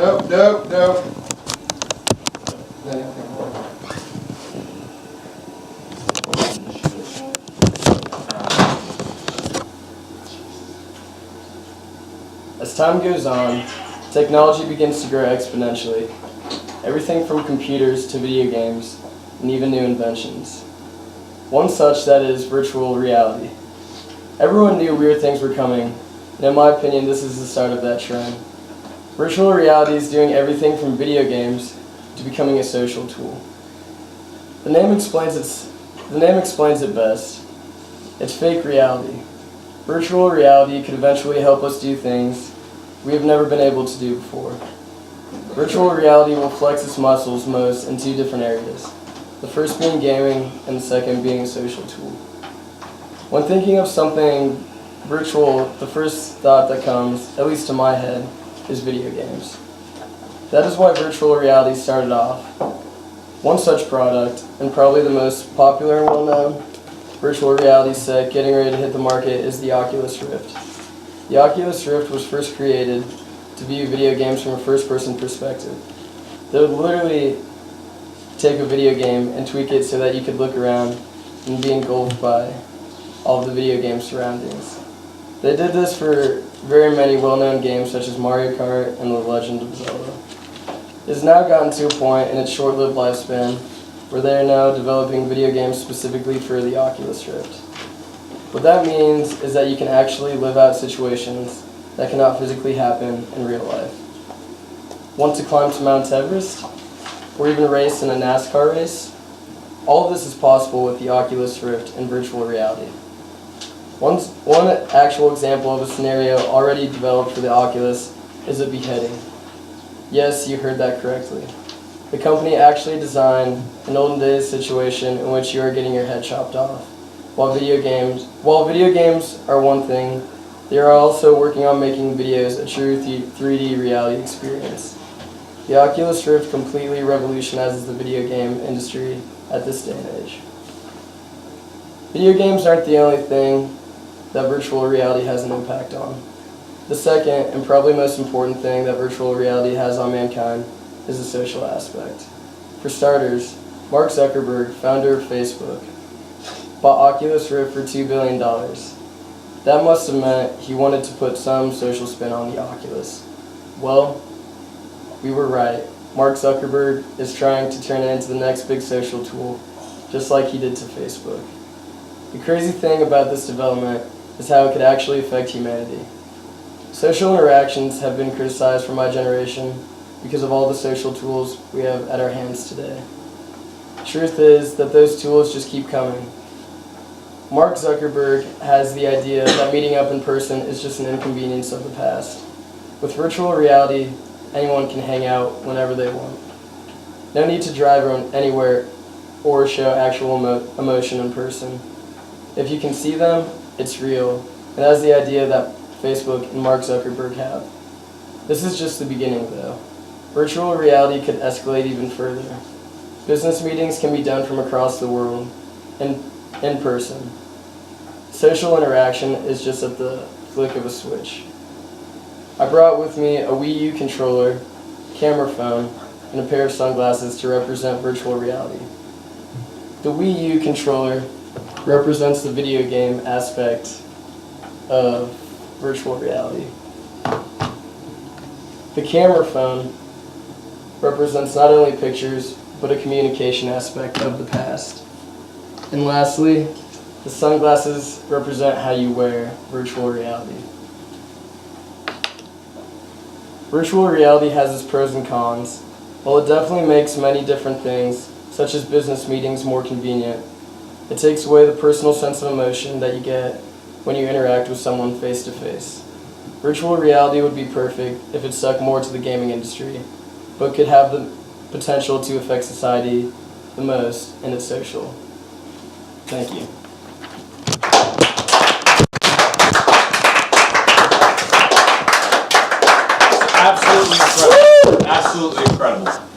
Nope. As time goes on, technology begins to grow exponentially. Everything from computers to video games, and even new inventions. One such that is virtual reality. Everyone knew weird things were coming, and in my opinion, this is the start of that trend. Virtual reality is doing everything from video games to becoming a social tool. The name explains it best. It's fake reality. Virtual reality could eventually help us do things we have never been able to do before. Virtual reality will flex its muscles most in two different areas. The first being gaming, and the second being a social tool. When thinking of something virtual, the first thought that comes, at least to my head, is video games. That is why virtual reality started off. One such product, and probably the most popular and well-known virtual reality set getting ready to hit the market, is the Oculus Rift. The Oculus Rift was first created to view video games from a first-person perspective. They would literally take a video game and tweak it so that you could look around and be engulfed by all of the video game surroundings. They did this for very many well-known games such as Mario Kart and The Legend of Zelda. It has now gotten to a point in its short-lived lifespan where they are now developing video games specifically for the Oculus Rift. What that means is that you can actually live out situations that cannot physically happen in real life. Want to climb to Mount Everest? Or even race in a NASCAR race? All of this is possible with the Oculus Rift and virtual reality. One actual example of a scenario already developed for the Oculus is a beheading. Yes, you heard that correctly. The company actually designed an olden days situation in which you are getting your head chopped off. While video games are one thing, they are also working on making videos a true 3D reality experience. The Oculus Rift completely revolutionizes the video game industry at this day and age. Video games aren't the only thing that virtual reality has an impact on. The second, and probably most important thing that virtual reality has on mankind is the social aspect. For starters, Mark Zuckerberg, founder of Facebook, bought Oculus Rift for $2 billion. That must have meant he wanted to put some social spin on the Oculus. Well, we were right. Mark Zuckerberg is trying to turn it into the next big social tool, just like he did to Facebook. The crazy thing about this development is how it could actually affect humanity. Social interactions have been criticized for my generation because of all the social tools we have at our hands today. Truth is that those tools just keep coming. Mark Zuckerberg has the idea that meeting up in person is just an inconvenience of the past. With virtual reality, anyone can hang out whenever they want. No need to drive anywhere or show actual emotion in person. If you can see them, it's real, and that's the idea that Facebook and Mark Zuckerberg have. This is just the beginning, though. Virtual reality could escalate even further. Business meetings can be done from across the world, in person. Social interaction is just at the flick of a switch. I brought with me a Wii U controller, camera phone, and a pair of sunglasses to represent virtual reality. The Wii U controller represents the video game aspect of virtual reality. The camera phone represents not only pictures, but a communication aspect of the past. And lastly, the sunglasses represent how you wear virtual reality. Virtual reality has its pros and cons. While it definitely makes many different things, such as business meetings, more convenient, it takes away the personal sense of emotion that you get when you interact with someone face to face. Virtual reality would be perfect if it stuck more to the gaming industry, but could have the potential to affect society the most in its social. Thank you. Absolutely incredible. Absolutely incredible.